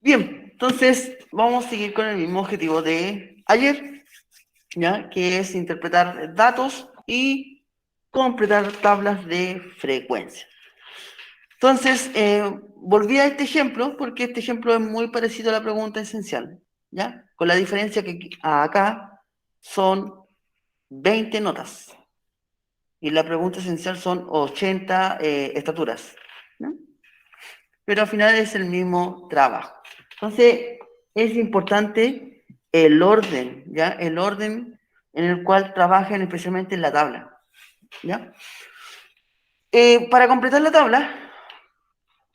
Bien, entonces vamos a seguir con el mismo objetivo de ayer, ¿ya? Que es interpretar datos y completar tablas de frecuencia. Entonces, volví a este ejemplo porque este ejemplo es muy parecido a la pregunta esencial, ¿ya? Con la diferencia que acá son 20 notas y la pregunta esencial son 80 estaturas, ¿no? Pero al final es el mismo trabajo. Entonces, es importante el orden, ¿ya? El orden en el cual trabajan especialmente en la tabla, ¿ya? Para completar la tabla,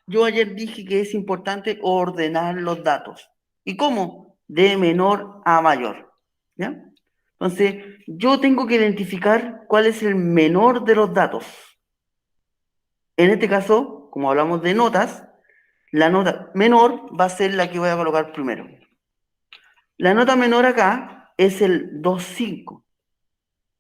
yo ayer dije que es importante ordenar los datos. ¿Y cómo? De menor a mayor, ¿ya? Entonces, yo tengo que identificar cuál es el menor de los datos. En este caso, como hablamos de notas, la nota menor va a ser la que voy a colocar primero. La nota menor acá es el 2,5.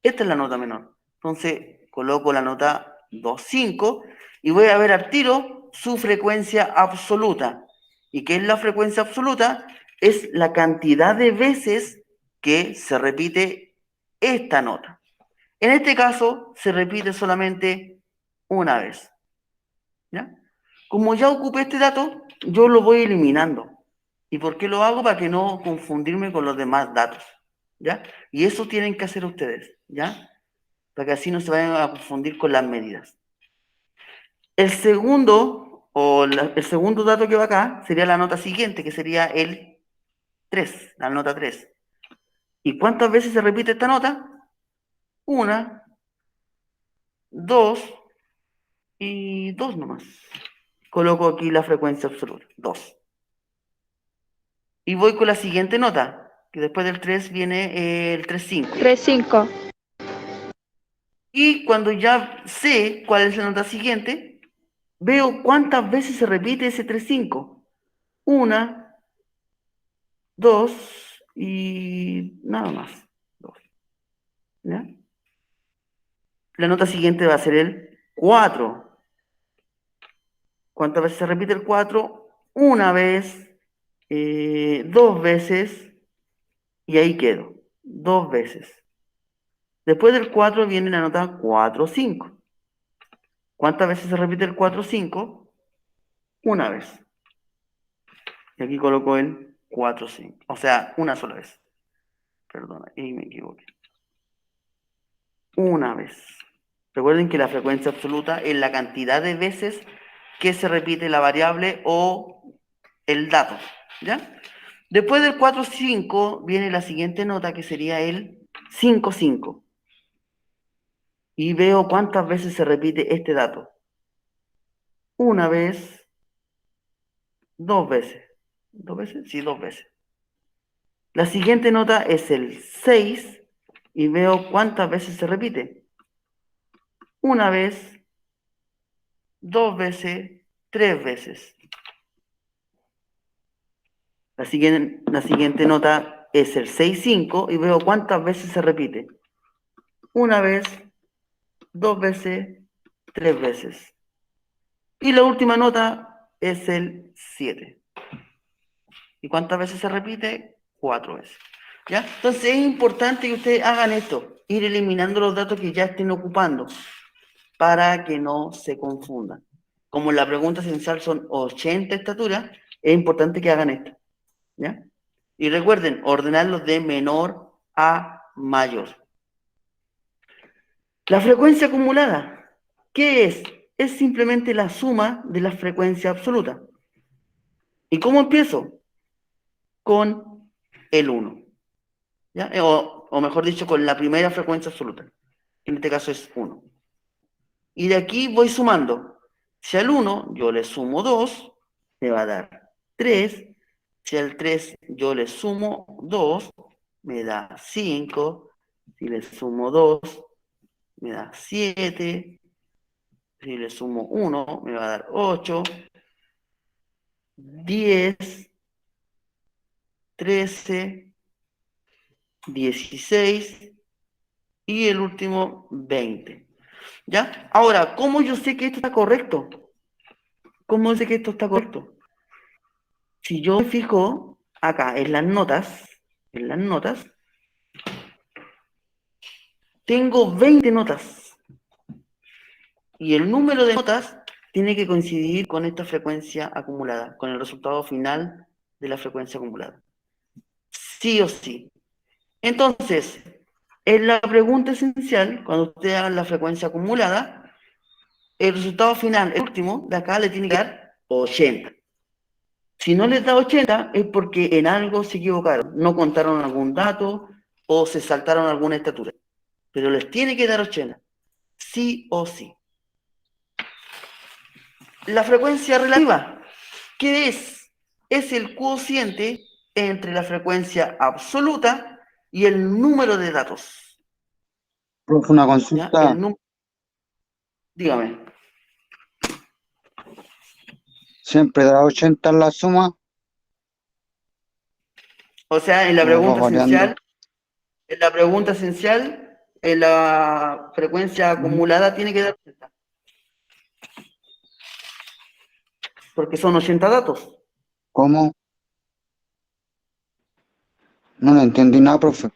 Esta es la nota menor. Entonces, coloco la nota 2,5 y voy a ver al tiro su frecuencia absoluta. ¿Y qué es la frecuencia absoluta? Es la cantidad de veces que se repite esta nota. En este caso, se repite solamente una vez, ¿ya? Como ya ocupé este dato, yo lo voy eliminando. ¿Y por qué lo hago? Para que no confundirme con los demás datos, ¿ya? Y eso tienen que hacer ustedes, ¿ya? Para que así no se vayan a confundir con las medidas. El segundo, el segundo dato que va acá, sería la nota siguiente, que sería el 3, la nota 3. ¿Y cuántas veces se repite esta nota? Una, dos y dos nomás. Coloco aquí la frecuencia absoluta, 2. Y voy con la siguiente nota, que después del 3 viene el 3,5. 3-5. Y cuando ya sé cuál es la nota siguiente, veo cuántas veces se repite ese 3,5. Una, dos y nada más. Dos, ¿ya? La nota siguiente va a ser el 4. ¿Cuántas veces se repite el 4? Una vez, dos veces, y ahí quedo. Dos veces. Después del 4 viene la nota 4, 5. ¿Cuántas veces se repite el 4, 5? Una vez. Y aquí coloco el 4, 5. O sea, una sola vez. Perdona, ahí me equivoqué. Una vez. Recuerden que la frecuencia absoluta es la cantidad de veces que se repite la variable o el dato, ¿ya? Después del 4, 5 viene la siguiente nota que sería el 5, 5. Y veo cuántas veces se repite este dato. Una vez, dos veces. ¿Dos veces? Sí, dos veces. La siguiente nota es el 6 y veo cuántas veces se repite. Una vez, dos veces, tres veces. La siguiente nota es el 6,5 y veo cuántas veces se repite. Una vez, dos veces, tres veces. Y la última nota es el 7. ¿Y cuántas veces se repite? 4 veces. ¿Ya? Entonces es importante que ustedes hagan esto, ir eliminando los datos que ya estén ocupando para que no se confundan. Como la pregunta esencial son 80 estaturas, es importante que hagan esto, ¿ya? Y recuerden, ordenarlos de menor a mayor. La frecuencia acumulada, ¿qué es? Es simplemente la suma de la frecuencia absoluta. ¿Y cómo empiezo? Con el 1, ¿ya? O mejor dicho, con la primera frecuencia absoluta, que en este caso es 1. Y de aquí voy sumando. Si al 1 yo le sumo 2, me va a dar 3. Si al 3 yo le sumo 2, me da 5. Si le sumo 2, me da 7. Si le sumo 1, me va a dar 8, 10, 13, 16 y el último 20. ¿Ya? Ahora, ¿cómo yo sé que esto está correcto? ¿Cómo sé que esto está correcto? Si yo me fijo acá en las notas, tengo 20 notas. Y el número de notas tiene que coincidir con esta frecuencia acumulada, con el resultado final de la frecuencia acumulada. Sí o sí. Entonces, en la pregunta esencial, cuando usted haga la frecuencia acumulada, el resultado final, el último, de acá le tiene que dar 80. Si no les da 80 es porque en algo se equivocaron, no contaron algún dato o se saltaron alguna estatura. Pero les tiene que dar 80, sí o sí. La frecuencia relativa, ¿qué es? Es el cociente entre la frecuencia absoluta y el número de datos. Profe, una ¿Ya? consulta. Dígame. ¿Siempre da 80 en la suma O sea, o va variando? En la frecuencia ¿Mm? acumulada tiene que dar 80, porque son 80 datos. ¿Cómo? No le entendí nada, profe.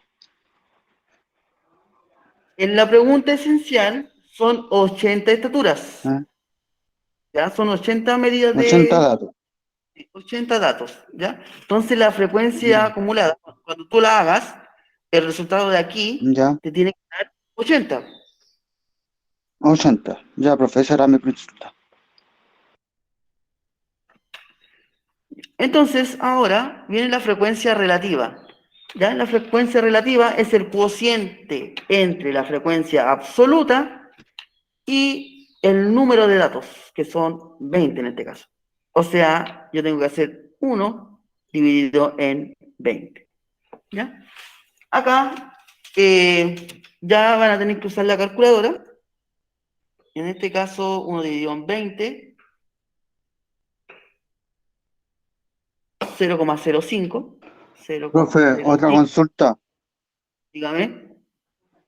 En la pregunta esencial son 80 estaturas, ¿Eh? ¿ya? Son 80 medidas 80 de datos. 80 datos, ¿ya? Entonces la frecuencia Ya, acumulada, cuando tú la hagas, el resultado de aquí ya, te tiene que dar 80. 80. Ya, profe, esa era mi consulta. Entonces ahora viene la frecuencia relativa, ¿ya? La frecuencia relativa es el cociente entre la frecuencia absoluta y el número de datos, que son 20 en este caso. O sea, yo tengo que hacer 1 dividido en 20. ¿Ya? Acá ya van a tener que usar la calculadora. En este caso, 1 dividido en 20, 0,05. Profe, otra 0,05, consulta. dígame.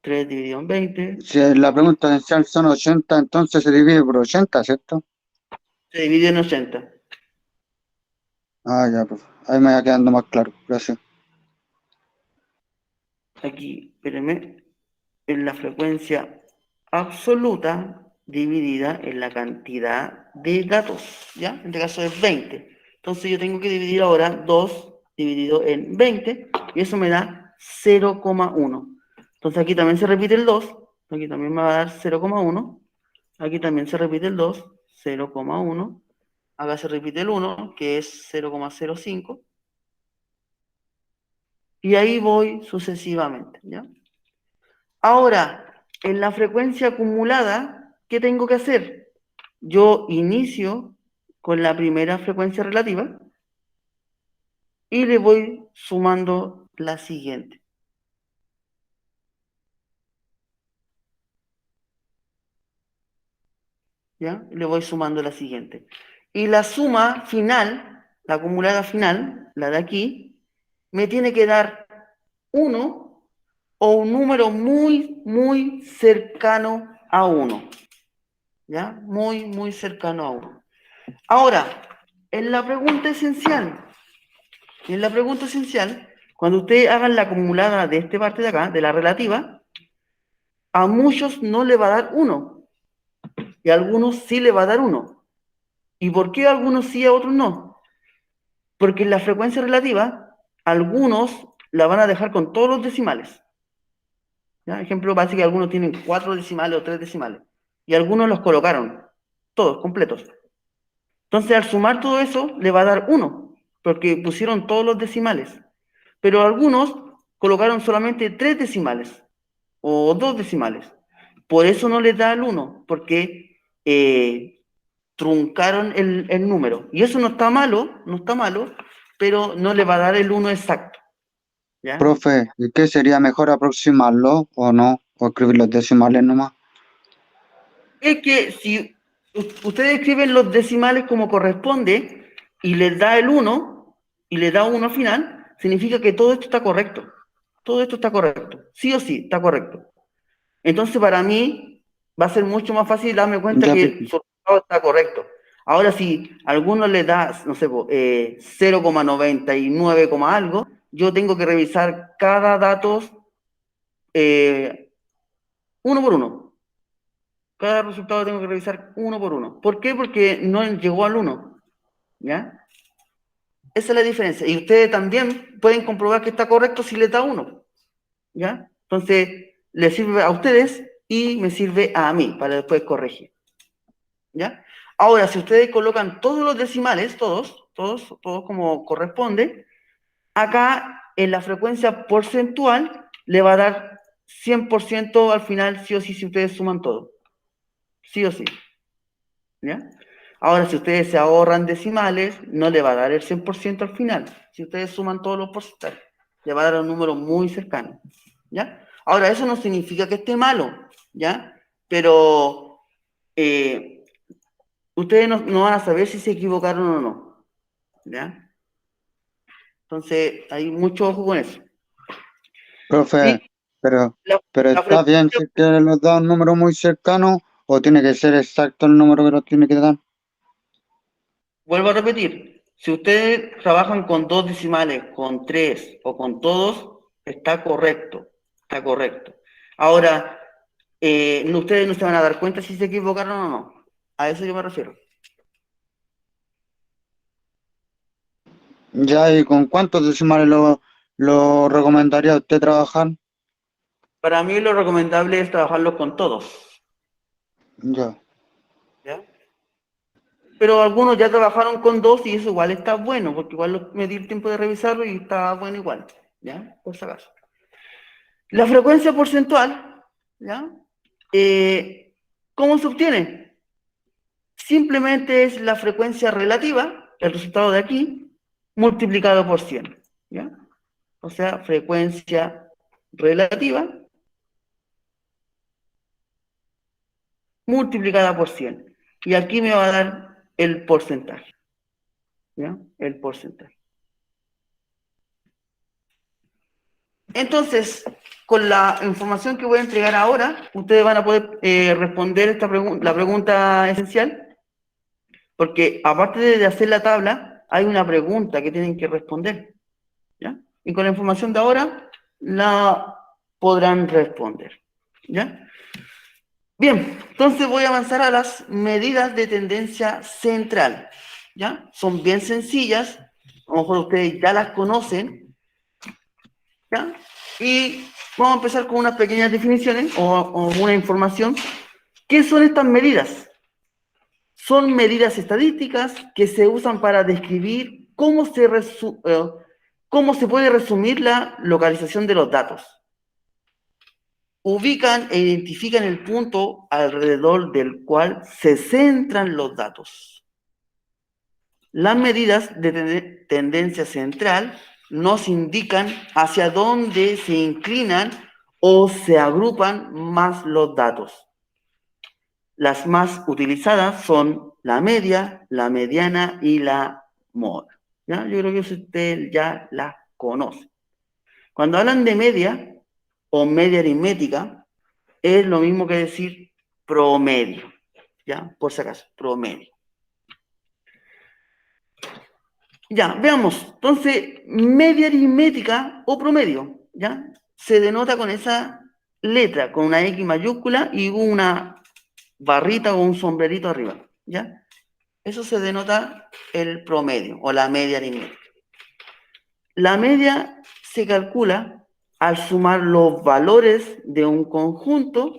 3 dividido en 20, Si la pregunta inicial son 80, entonces se divide por 80, ¿cierto? se divide en 80. Ah, ya, profe. Ahí me va quedando más claro. Gracias. Aquí, espérenme, en la frecuencia absoluta dividida en la cantidad de datos, ¿ya? En este caso es 20. Entonces yo tengo que dividir ahora 2 dividido en 20 y eso me da 0,1. Entonces aquí también se repite el 2, aquí también me va a dar 0,1, aquí también se repite el 2, 0,1, acá se repite el 1, que es 0,05, y ahí voy sucesivamente, ¿ya? Ahora, en la frecuencia acumulada, ¿qué tengo que hacer? Yo inicio con la primera frecuencia relativa y le voy sumando la siguiente. ¿Ya? Le voy sumando la siguiente. Y la suma final, la acumulada final, la de aquí, me tiene que dar 1 o un número muy, muy cercano a 1. ¿Ya? Muy, muy cercano a 1. Ahora, en la pregunta esencial, en la pregunta esencial, cuando ustedes hagan la acumulada de esta parte de acá, de la relativa, a muchos no le va a dar 1 y a algunos sí le va a dar 1. ¿Y por qué a algunos sí y a otros no? Porque en la frecuencia relativa, algunos la van a dejar con todos los decimales. ¿Ya? Ejemplo, parece que algunos tienen 4 decimales o 3 decimales y algunos los colocaron todos completos. Entonces, al sumar todo eso, le va a dar 1, porque pusieron todos los decimales. Pero algunos colocaron solamente 3 decimales o 2 decimales. Por eso no les da el 1, porque truncaron el número. Y eso no está malo, no está malo, pero no le va a dar el 1 exacto. ¿Ya? Profe, ¿y qué sería mejor aproximarlo o no? ¿O escribir los decimales nomás? Es que si ustedes escriben los decimales como corresponde y les da el 1 y les da 1 al final, significa que todo esto está correcto. Todo esto está correcto. Sí o sí, está correcto. Entonces, para mí, va a ser mucho más fácil darme cuenta Ya, que el resultado está correcto. Ahora, si a alguno le da, no sé, 0,99, algo, yo tengo que revisar cada dato uno por uno. Cada resultado tengo que revisar uno por uno. ¿Por qué? Porque no llegó al uno. ¿Ya? Esa es la diferencia. Y ustedes también pueden comprobar que está correcto si les da uno. ¿Ya? Entonces, les sirve a ustedes y me sirve a mí para después corregir. ¿Ya? Ahora, si ustedes colocan todos los decimales, todos como corresponde, acá en la frecuencia porcentual le va a dar 100% al final, sí o sí, si ustedes suman todo. Sí o sí. ¿Ya? Ahora, si ustedes se ahorran decimales, no le va a dar el 100% al final. Si ustedes suman todos los porcentajes, le va a dar un número muy cercano. ¿Ya? Ahora, eso no significa que esté malo, ¿ya? Pero ustedes no van a saber si se equivocaron o no, ¿ya? Entonces, hay mucho ojo con eso. Profe, Y pero, la, pero la está bien frecuencia, si que los da un número muy cercano o tiene que ser exacto el número que los tiene que dar. vuelvo a repetir, si ustedes trabajan con dos decimales, con tres o con todos, está correcto, está correcto. Ahora, ustedes no se van a dar cuenta si se equivocaron o no. A eso yo me refiero. Ya, ¿y con cuántos decimales lo recomendaría usted trabajar? Para mí lo recomendable es trabajarlo con todos, Ya. ¿ya? Pero algunos ya trabajaron con dos y eso igual está bueno, porque igual me di el tiempo de revisarlo y está bueno igual, ¿ya? Por si acaso. La frecuencia porcentual, ¿ya? ¿Cómo se obtiene? Simplemente es la frecuencia relativa, el resultado de aquí, multiplicado por 100, ¿ya? O sea, frecuencia relativa multiplicada por 100. Y aquí me va a dar el porcentaje, ¿ya? El porcentaje. Entonces, con la información que voy a entregar ahora, ustedes van a poder responder la pregunta esencial, porque aparte de hacer la tabla, hay una pregunta que tienen que responder, ¿ya? Y con la información de ahora, la podrán responder, ¿ya? Bien, entonces voy a avanzar a las medidas de tendencia central, ¿ya? Son bien sencillas, a lo mejor ustedes ya las conocen, ¿ya? Y vamos a empezar con unas pequeñas definiciones o una información. ¿Qué son estas medidas? Son medidas estadísticas que se usan para describir cómo se puede resumir la localización de los datos. Ubican e identifican el punto alrededor del cual se centran los datos. Las medidas de tendencia central nos indican hacia dónde se inclinan o se agrupan más los datos. Las más utilizadas son la media, la mediana y la moda. ¿Ya? Yo creo que usted ya las conoce. Cuando hablan de media o media aritmética, es lo mismo que decir promedio. ¿Ya? Por si acaso, promedio. Ya, veamos. Entonces, media aritmética o promedio, ¿ya? Se denota con esa letra, con una X mayúscula y una barrita o un sombrerito arriba, ¿ya? Eso se denota el promedio o la media aritmética. La media se calcula al sumar los valores de un conjunto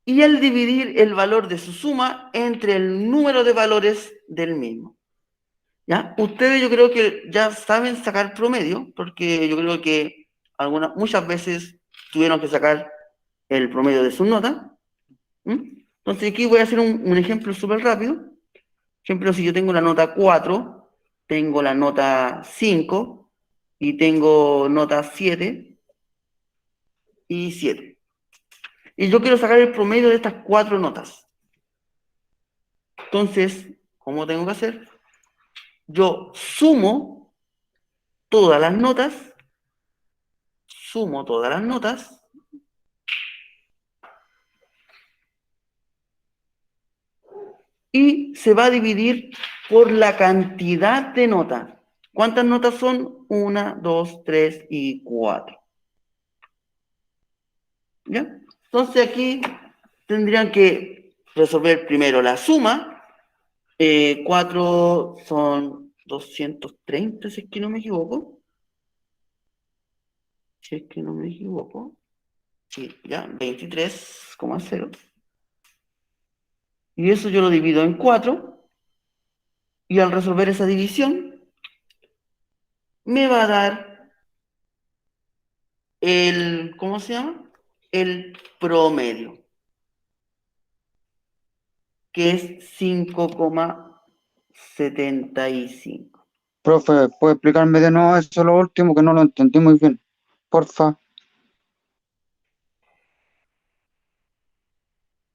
y al dividir el valor de su suma entre el número de valores del mismo. ¿Ya? Ustedes yo creo que ya saben sacar promedio, porque yo creo que muchas veces tuvieron que sacar el promedio de sus notas. Entonces aquí voy a hacer un ejemplo súper rápido. Por ejemplo, si yo tengo la nota 4, tengo la nota 5 y tengo nota 7 y 7. Y yo quiero sacar el promedio de estas 4 notas. Entonces, ¿cómo tengo que hacer? Yo todas las notas, sumo todas las notas y se va a dividir por la cantidad de notas. ¿Cuántas notas son? 1, 2, 3 y 4. ¿Ya? Entonces aquí tendrían que resolver primero la suma. 4 son 230, si es que no me equivoco. Si es que no me equivoco. Sí, ya, 23,0. Y eso yo lo divido en 4. Y al resolver esa división, me va a dar el, ¿cómo se llama? El promedio, que es 5,75. Profe, ¿puede explicarme de nuevo eso lo último que no lo entendí muy bien? Porfa.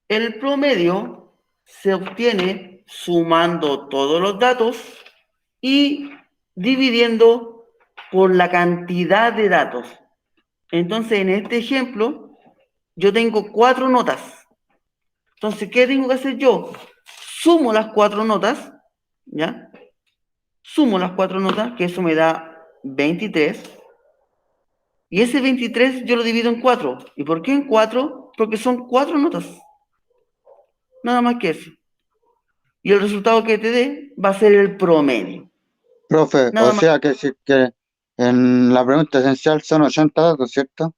El promedio se obtiene sumando todos los datos y dividiendo por la cantidad de datos. Entonces, en este ejemplo, yo tengo 4 notas. Entonces, ¿qué tengo que hacer yo? Sumo las 4 notas, ¿ya? Sumo las 4 notas, que eso me da 23. Y ese 23 yo lo divido en 4. ¿Y por qué en 4? Porque son 4 notas. Nada más que eso. Y el resultado que te dé va a ser el promedio. Profe, o Nada más. sea que si que en la pregunta esencial son 80 datos, ¿cierto?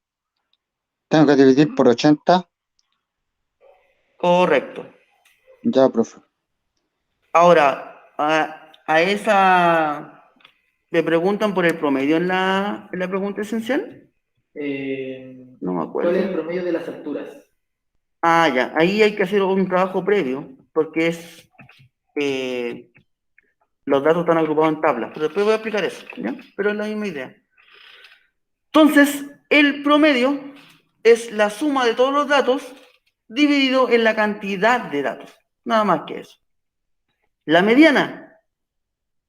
Tengo que dividir por 80. Correcto. Ya, profe. Ahora, a esa le preguntan por el promedio en la pregunta esencial. No me ¿Cuál es el acuerdo. promedio de las alturas? Ah, ya. Ahí hay que hacer un trabajo previo, porque es eh, los datos están agrupados en tablas. Pero después voy a explicar eso, ¿ya? Pero es la misma idea. Entonces, el promedio es la suma de todos los datos dividido en la cantidad de datos. Nada más que eso. La mediana,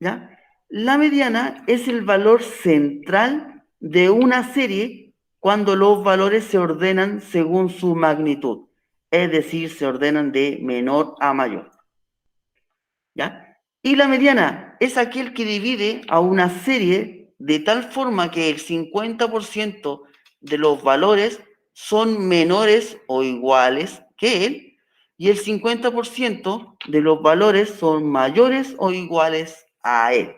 ¿ya? La mediana es el valor central de una serie cuando los valores se ordenan según su magnitud, es decir, se ordenan de menor a mayor, ¿ya? Y la mediana es aquel que divide a una serie de tal forma que el 50% de los valores son menores o iguales que él y el 50% de los valores son mayores o iguales a él.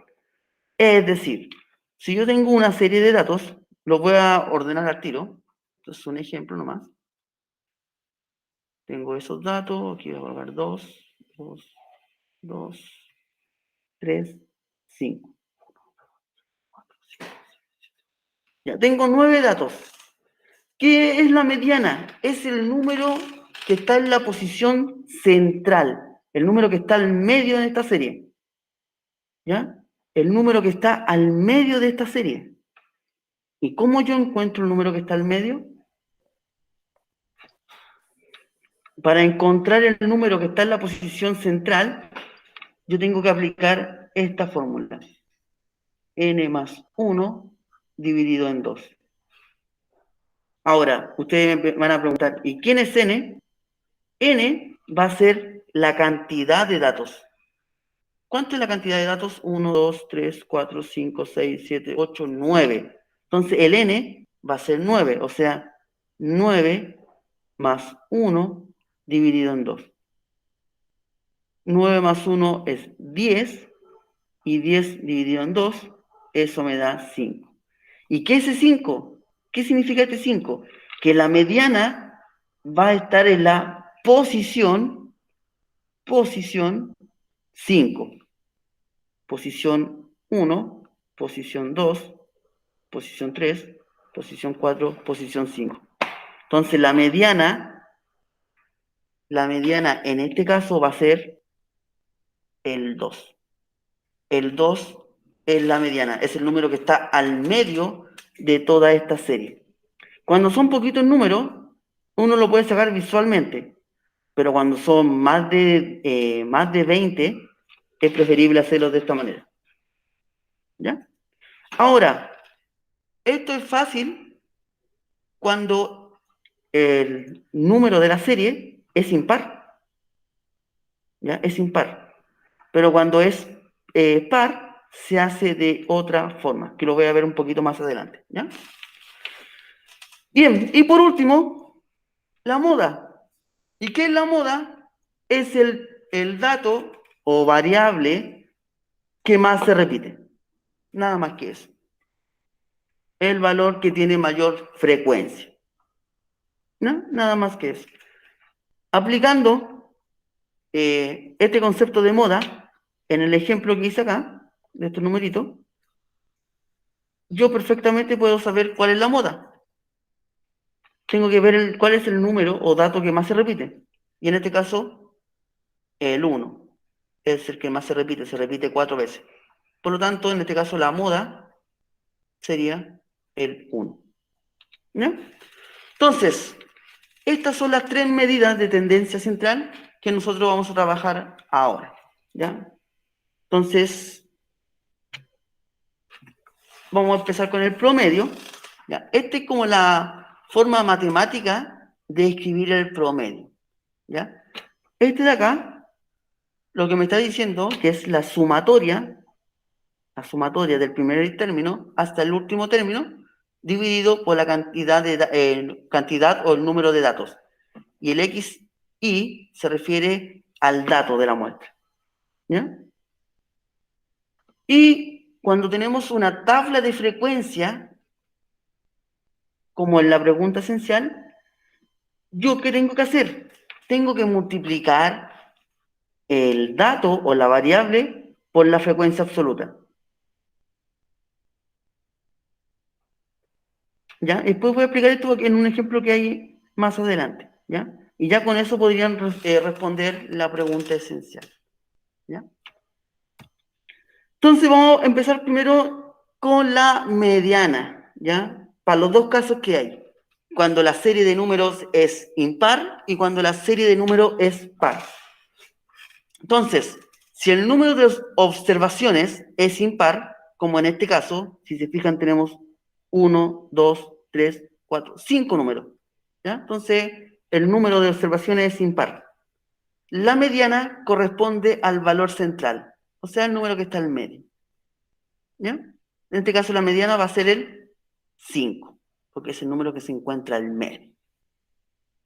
Es decir, si yo tengo una serie de datos, los voy a ordenar al tiro. Entonces, un ejemplo nomás. Tengo esos datos, aquí voy a colocar 2, 2, 2, 3, 5. Ya, tengo 9 datos. ¿Qué es la mediana? Es el número que está en la posición central, el número que está al medio de esta serie. ¿Ya? El número que está al medio de esta serie. ¿Y cómo yo encuentro el número que está al medio? Para encontrar el número que está en la posición central, yo tengo que aplicar esta fórmula. N más 1 dividido en 2. Ahora, ustedes me van a preguntar, ¿y quién es N? N va a ser la cantidad de datos. ¿Cuánto es la cantidad de datos? 1, 2, 3, 4, 5, 6, 7, 8, 9. Entonces el N va a ser 9, o sea, 9 más 1 dividido en 2. 9 más 1 es 10 y 10 dividido en 2, eso me da 5. ¿Y qué es ese 5? ¿Qué significa este 5? Que la mediana va a estar en la posición 5. Posición 1, posición 2, posición 3, posición 4, posición 5. Entonces la mediana en este caso va a ser el 2. El 2 es la mediana, es el número que está al medio de toda esta serie. Cuando son poquitos números, uno lo puede sacar visualmente, pero cuando son más de 20, es preferible hacerlo de esta manera. ¿Ya? Ahora, esto es fácil cuando el número de la serie es impar. ¿ya? Es impar. Pero cuando es par, se hace de otra forma, que lo voy a ver un poquito más adelante, ¿ya? Bien, y por último, la moda. ¿Y qué es la moda? Es el dato o variable que más se repite. Nada más que eso. El valor que tiene mayor frecuencia. ¿No? Nada más que eso. Aplicando este concepto de moda en el ejemplo que hice acá, de estos numeritos, yo perfectamente puedo saber cuál es la moda. Tengo que ver cuál es el número o dato que más se repite. Y en este caso, el 1 es el que más se repite 4 veces. Por lo tanto, en este caso, la moda sería el 1. ¿Ya? Entonces, estas son las 3 medidas de tendencia central que nosotros vamos a trabajar ahora. ¿Ya? Entonces, vamos a empezar con el promedio. ¿Ya? Esta es como la forma matemática de escribir el promedio. ¿Ya? Este de acá, lo que me está diciendo que es la sumatoria del primer término hasta el último término, dividido por la cantidad o el número de datos. Y el XI se refiere al dato de la muestra. ¿Ya? Y cuando tenemos una tabla de frecuencia, como en la pregunta esencial, ¿yo qué tengo que hacer? Tengo que multiplicar el dato o la variable por la frecuencia absoluta. ¿Ya? Después voy a explicar esto en un ejemplo que hay más adelante, ¿ya? Y ya con eso podrían responder la pregunta esencial, ¿ya? Entonces vamos a empezar primero con la mediana, ¿ya? Para los dos casos que hay. Cuando la serie de números es impar y cuando la serie de números es par. Entonces, si el número de observaciones es impar, como en este caso, si se fijan tenemos 1, 2, 3, 4, 5 números. ¿Ya? Entonces, el número de observaciones es impar. La mediana corresponde al valor central, o sea, el número que está al medio. ¿Ya? En este caso, la mediana va a ser el 5, porque es el número que se encuentra al medio.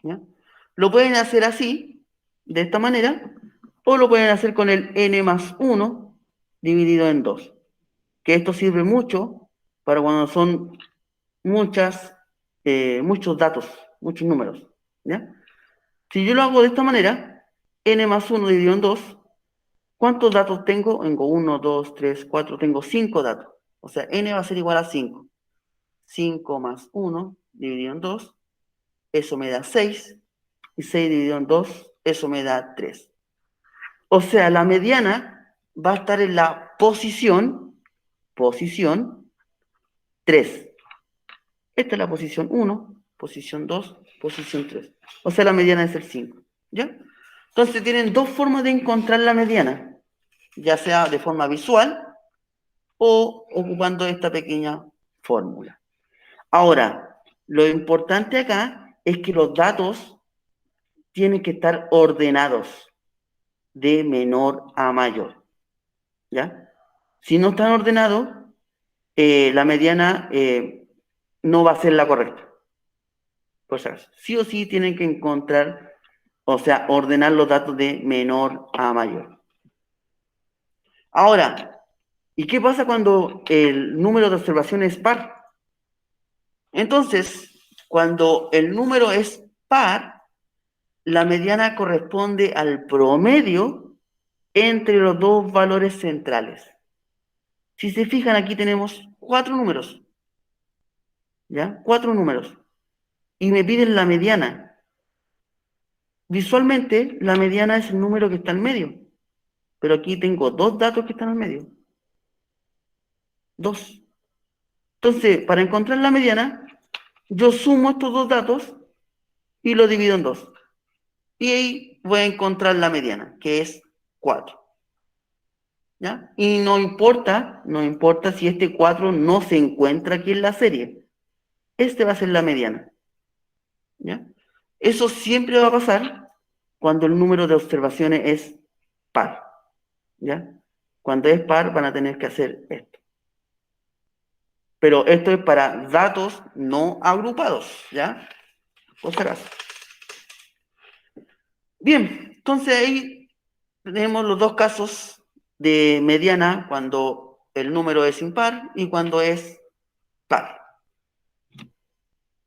¿Ya? Lo pueden hacer así, de esta manera, o lo pueden hacer con el n más 1 dividido en 2. Que esto sirve mucho para cuando son muchos datos, muchos números. ¿Ya? Si yo lo hago de esta manera, n más 1 dividido en 2, ¿cuántos datos tengo? Tengo 1, 2, 3, 4, tengo 5 datos. O sea, n va a ser igual a 5. 5 más 1 dividido en 2, eso me da 6. Y 6 dividido en 2, eso me da 3. O sea, la mediana va a estar en la posición 3. Esta es la posición 1, posición 2, posición 3. O sea, la mediana es el 5. ¿Ya? Entonces tienen dos formas de encontrar la mediana, ya sea de forma visual o ocupando esta pequeña fórmula. Ahora, lo importante acá es que los datos tienen que estar ordenados de menor a mayor. ¿Ya? Si no están ordenados, la mediana no va a ser la correcta. Por si acaso. Sí o sí tienen que encontrar, o sea, ordenar los datos de menor a mayor. Ahora, ¿y qué pasa cuando el número de observaciones es par? Entonces, cuando el número es par, la mediana corresponde al promedio entre los dos valores centrales. Si se fijan, aquí tenemos 4 números. ¿Ya? 4 números. Y me piden la mediana. Visualmente, la mediana es el número que está en medio. Pero aquí tengo 2 datos que están en medio. 2. Entonces, para encontrar la mediana, yo sumo estos 2 datos y lo divido en 2. Y ahí voy a encontrar la mediana, que es 4. ¿Ya? Y no importa si este 4 no se encuentra aquí en la serie. Este va a ser la mediana. ¿Ya? Eso siempre va a pasar cuando el número de observaciones es par, ¿ya? Cuando es par van a tener que hacer esto. Pero esto es para datos no agrupados, ¿ya? Por si acaso. Bien, entonces ahí tenemos los dos casos de mediana cuando el número es impar y cuando es par.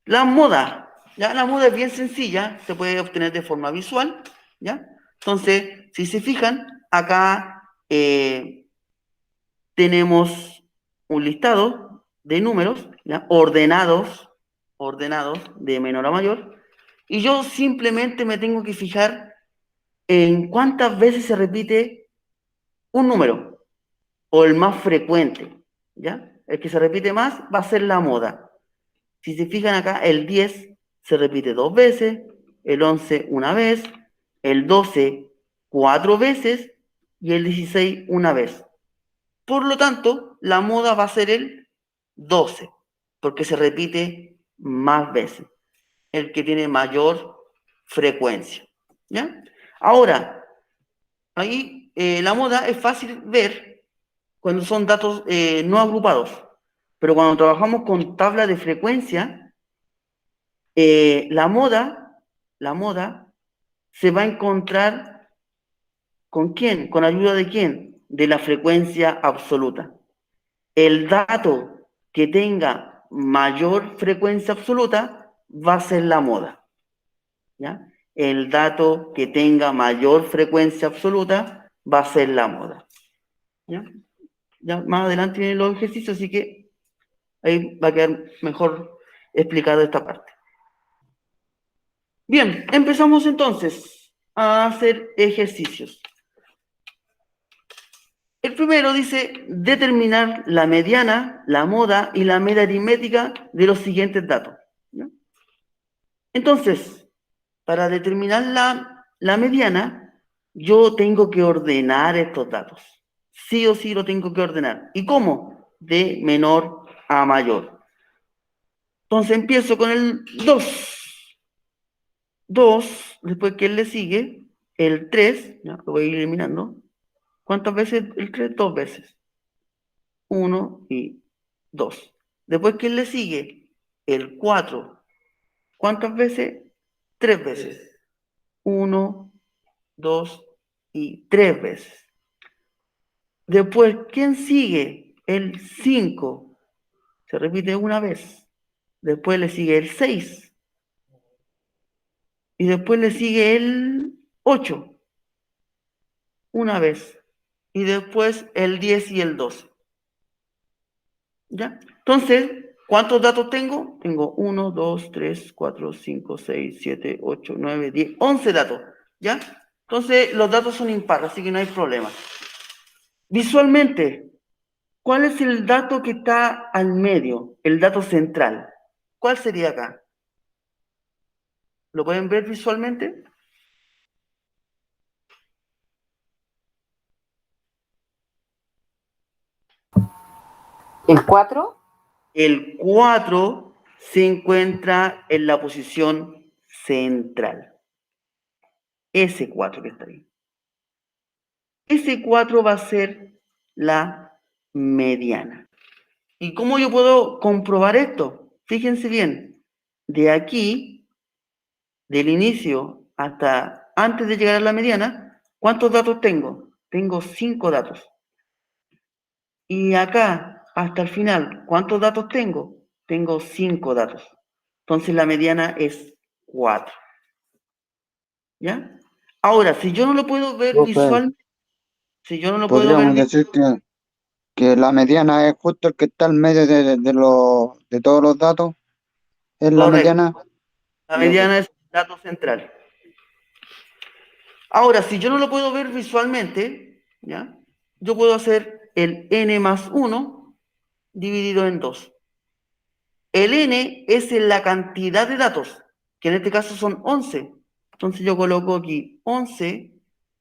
La moda, ¿ya? La moda es bien sencilla, se puede obtener de forma visual, ¿ya? Entonces, si se fijan, acá tenemos un listado de números, ¿ya? Ordenados de menor a mayor, y yo simplemente me tengo que fijar en cuántas veces se repite un número, o el más frecuente, ¿ya? El que se repite más va a ser la moda. Si se fijan acá, el 10 se repite 2 veces, el 11 una vez, el 12 4 veces y el 16 una vez. Por lo tanto, la moda va a ser el 12, porque se repite más veces, el que tiene mayor frecuencia. ¿Ya? Ahora, ahí la moda es fácil ver cuando son datos no agrupados, pero cuando trabajamos con tabla de frecuencia, la moda se va a encontrar ¿con quién? ¿Con ayuda de quién? De la frecuencia absoluta. El dato que tenga mayor frecuencia absoluta va a ser la moda, ¿ya? El dato que tenga mayor frecuencia absoluta va a ser la moda, ¿ya? Ya más adelante vienen los ejercicios, así que ahí va a quedar mejor explicado esta parte. Bien, empezamos entonces a hacer ejercicios. El primero dice determinar la mediana, la moda y la media aritmética de los siguientes datos, ¿no? Entonces, para determinar la mediana, yo tengo que ordenar estos datos. Sí o sí lo tengo que ordenar. ¿Y cómo? De menor a mayor. Entonces empiezo con el 2. 2, después que le sigue, el 3, ¿ya? Lo voy a ir eliminando. ¿Cuántas veces el 3? 2 veces. 1 y 2. Después, ¿quién le sigue? El 4. ¿Cuántas veces? 3 veces. 1, 2 y 3 veces. Después, ¿quién sigue? El 5. Se repite una vez. Después le sigue el 6. Y después le sigue el 8. Una vez. Y después el 10 y el 12. ¿Ya? Entonces, ¿cuántos datos tengo? Tengo 1, 2, 3, 4, 5, 6, 7, 8, 9, 10, 11 datos. ¿Ya? Entonces, los datos son impares, así que no hay problema. Visualmente, ¿cuál es el dato que está al medio? El dato central. ¿Cuál sería acá? ¿Lo pueden ver visualmente? ¿El 4? El 4 se encuentra en la posición central. Ese 4 que está ahí. Ese 4 va a ser la mediana. ¿Y cómo yo puedo comprobar esto? Fíjense bien, de aquí, del inicio hasta antes de llegar a la mediana, ¿cuántos datos tengo? Tengo 5 datos. Y acá, hasta el final, ¿cuántos datos tengo? Tengo 5 datos. Entonces la mediana es 4. ¿Ya? Ahora, si yo no lo puedo ver Profe, visualmente, si yo no lo puedo ver podríamos decir que la mediana es justo el que está al medio de todos los datos. ¿Es la correcto, mediana? la Ya, pues. mediana es el dato central. Ahora, si yo no lo puedo ver visualmente, ¿ya? Yo puedo hacer el n más 1 dividido en 2. El n es la cantidad de datos, que en este caso son 11. Entonces yo coloco aquí 11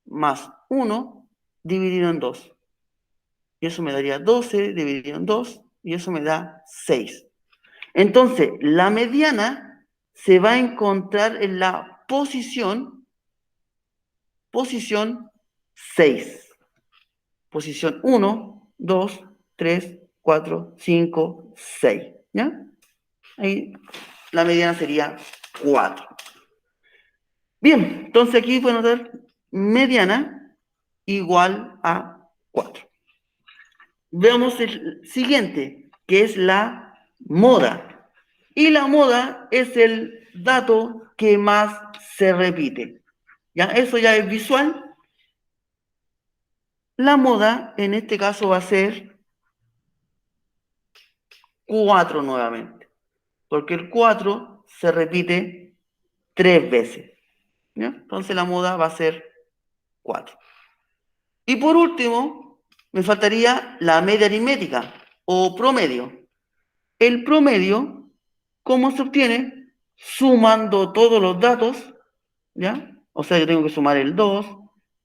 más 1 dividido en 2. Y eso me daría 12 dividido en 2, y eso me da 6. Entonces, la mediana se va a encontrar en la posición 6. Posición 1, 2, 3, 4, 5, 6. ¿Ya? Ahí la mediana sería 4. Bien, entonces aquí puedo notar mediana igual a 4. Veamos el siguiente, que es la moda. Y la moda es el dato que más se repite. ¿Ya? Eso ya es visual. La moda en este caso va a ser 4 nuevamente, porque el 4 se repite 3 veces. ¿Ya? Entonces la moda va a ser 4. Y por último, me faltaría la media aritmética o promedio. El promedio, ¿cómo se obtiene? Sumando todos los datos, ¿ya? O sea, yo tengo que sumar el 2,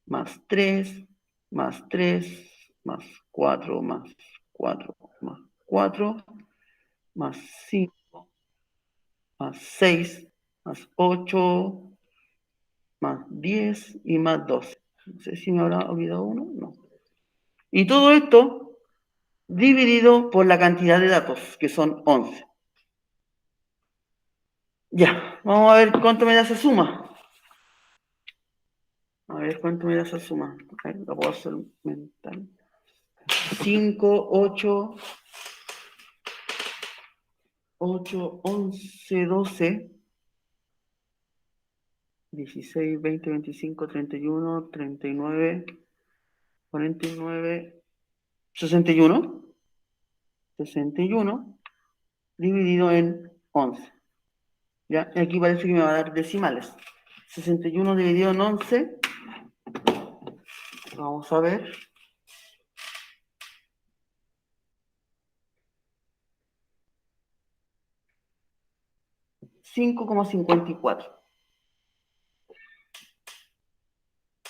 más 3, más 3, más 4, más 4, más 4, más 5, más 6, más 8, más 10 y más 12. No sé si me habrá olvidado uno, no. Y todo esto dividido por la cantidad de datos, que son 11. Ya, vamos a ver cuánto me da esa suma. A ver cuánto me da esa suma. A ver, la puedo hacer mental. 5, 8, 11, 12, 16, 20, 25, 31, 39, 49, 61. 61 dividido en 11. ¿Ya? Y aquí parece que me va a dar decimales. 61 dividido en 11. Vamos a ver. 5,54.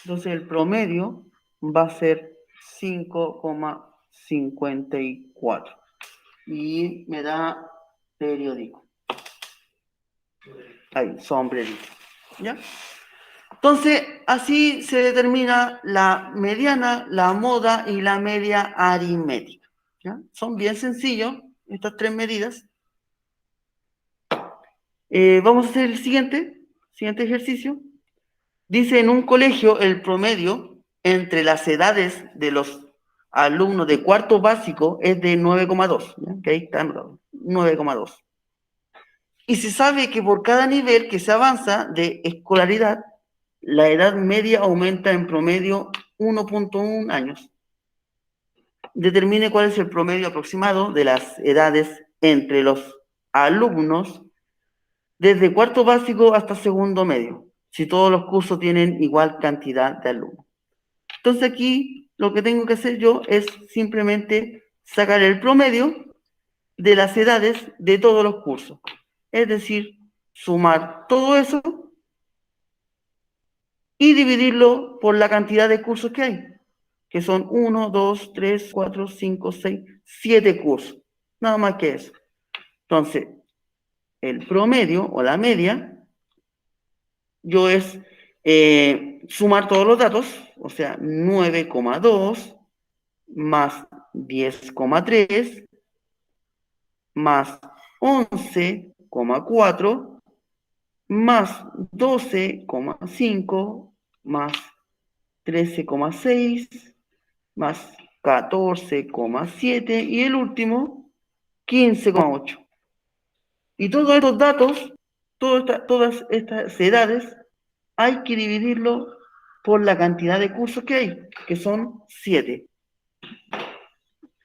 Entonces el promedio va a ser 5,54. Y me da periódico. Ahí, sombrerito. ¿Ya? Entonces, así se determina la mediana, la moda y la media aritmética. ¿Ya? Son bien sencillos estas tres medidas. Vamos a hacer el siguiente ejercicio. Dice, en un colegio el promedio entre las edades de los alumnos de cuarto básico es de 9,2. Que ahí está anotado, 9,2. Y se sabe que por cada nivel que se avanza de escolaridad, la edad media aumenta en promedio 1,1 años. Determine cuál es el promedio aproximado de las edades entre los alumnos desde cuarto básico hasta segundo medio, si todos los cursos tienen igual cantidad de alumnos. Entonces aquí lo que tengo que hacer yo es simplemente sacar el promedio de las edades de todos los cursos. Es decir, sumar todo eso y dividirlo por la cantidad de cursos que hay, que son 1, 2, 3, 4, 5, 6, 7 cursos. Nada más que eso. Entonces, el promedio o la media, yo es sumar todos los datos, o sea, 9,2 más 10,3 más 11,4 más 12,5 más 13,6 más 14,7 y el último 15,8. Y todos estos datos, todas estas edades, hay que dividirlo por la cantidad de cursos que hay, que son 7.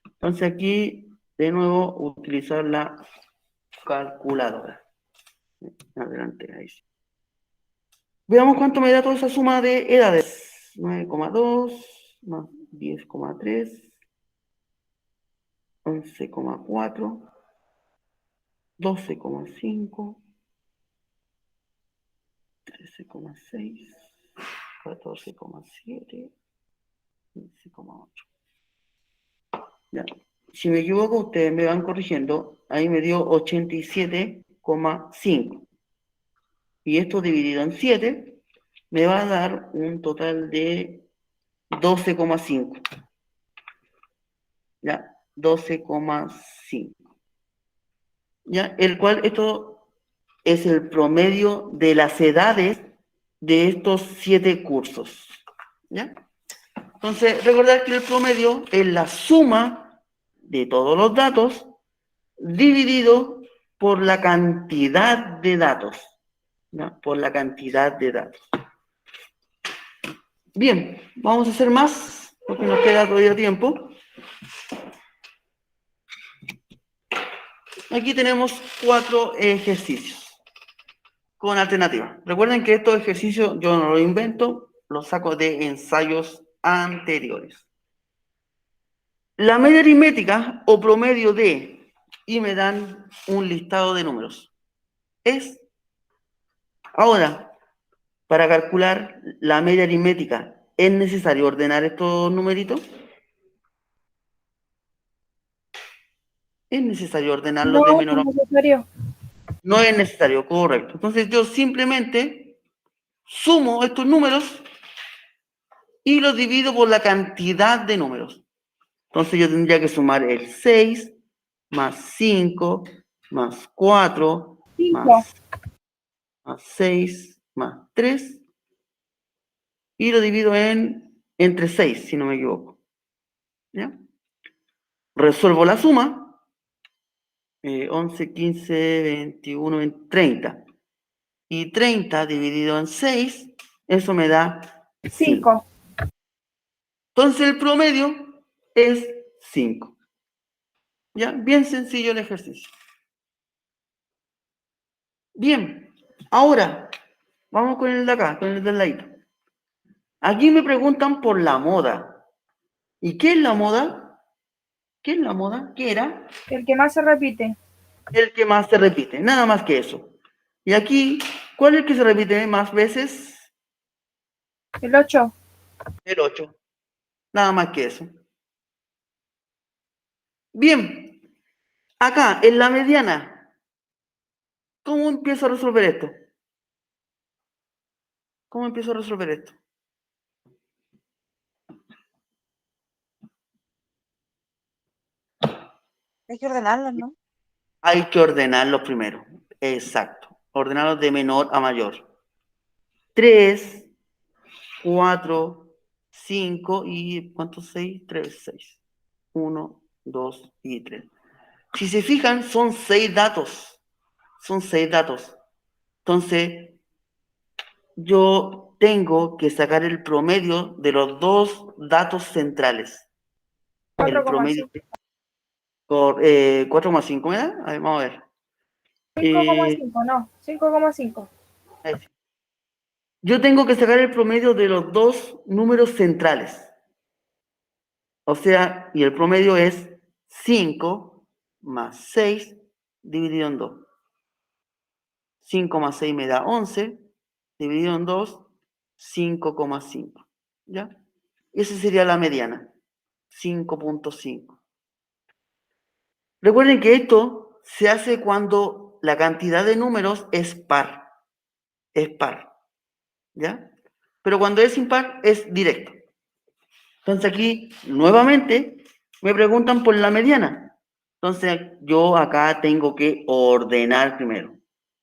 Entonces aquí, de nuevo, utilizar la calculadora. Adelante, ahí sí. Veamos cuánto me da toda esa suma de edades. 9,2 más 10,3, 11,4, 12,5, 13,6, 14,7, 15,8. Ya. Si me equivoco, ustedes me van corrigiendo. Ahí me dio 87,5. Y esto dividido en 7 me va a dar un total de 12,5. ¿Ya? 12,5. ¿Ya? El cual esto es el promedio de las edades de estos 7 cursos. ¿Ya? Entonces, recordar que el promedio es la suma de todos los datos dividido por la cantidad de datos. ¿Ya? Por la cantidad de datos. Bien, vamos a hacer más, porque nos queda todavía tiempo. Aquí tenemos 4 ejercicios con alternativas. Recuerden que estos ejercicios yo no los invento, los saco de ensayos anteriores. La media aritmética o promedio de, y me dan un listado de números. Ahora, para calcular la media aritmética, ¿es necesario ordenar estos numeritos? ¿Es necesario ordenarlos de No, menor no a es necesario. No es necesario, correcto. Entonces yo simplemente sumo estos números y los divido por la cantidad de números. Entonces yo tendría que sumar el 6 más 5 más 4 5. más 6 más 3 y lo divido entre 6, si no me equivoco. ¿Ya? Resuelvo la suma. 11, 15, 21, 20, 30. Y 30 dividido en 6, eso me da 5. 5. Entonces el promedio es 5. ¿Ya? Bien sencillo el ejercicio. Bien, ahora vamos con el de acá, con el del ladito. Aquí me preguntan por la moda. ¿Y qué es la moda? ¿Qué es la moda? ¿Qué era? El que más se repite. El que más se repite, nada más que eso. Y aquí, ¿cuál es el que se repite más veces? El 8. El 8. Nada más que eso. Bien, acá en la mediana, ¿cómo empiezo a resolver esto? ¿Cómo empiezo a resolver esto? Hay que ordenarlos, ¿no? Hay que ordenarlos primero. Exacto. Ordenarlos de menor a mayor. 3, 4, 5 y ¿cuántos 6? 3, 6. 1, 2 y 3. Si se fijan, son 6 datos. Son 6 datos. Entonces, yo tengo que sacar el promedio de los 2 datos centrales. El promedio 4,5. por 4,5, ¿me da? A ver, vamos a ver. 5,5, no. 5,5. Yo tengo que sacar el promedio de los 2 números centrales. O sea, y el promedio es 5 más 6 dividido en 2. 5 más 6 me da 11, dividido en 2, 5,5. ¿Ya? Esa sería la mediana, 5,5. Recuerden que esto se hace cuando la cantidad de números es par. Es par. ¿Ya? Pero cuando es impar, es directo. Entonces aquí, nuevamente, me preguntan por la mediana. Entonces yo acá tengo que ordenar primero,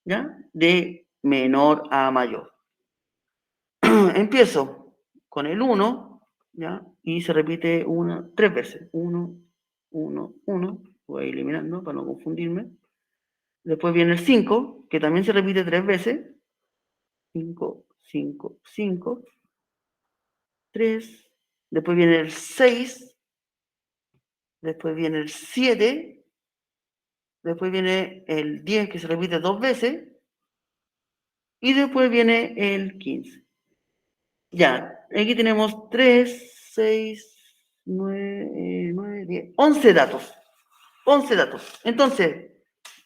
¿ya? De menor a mayor. Empiezo con el 1, ¿ya? Y se repite 3 veces. 1, 1, 1. Voy eliminando para no confundirme. Después viene el 5, que también se repite 3 veces. 5, 5, 5. 3. Después viene el 6. Después viene el 7. Después viene el 10, que se repite 2 veces. Y después viene el 15. Ya, aquí tenemos 3, 6, 9, 10, 11 datos. 11 datos. Entonces,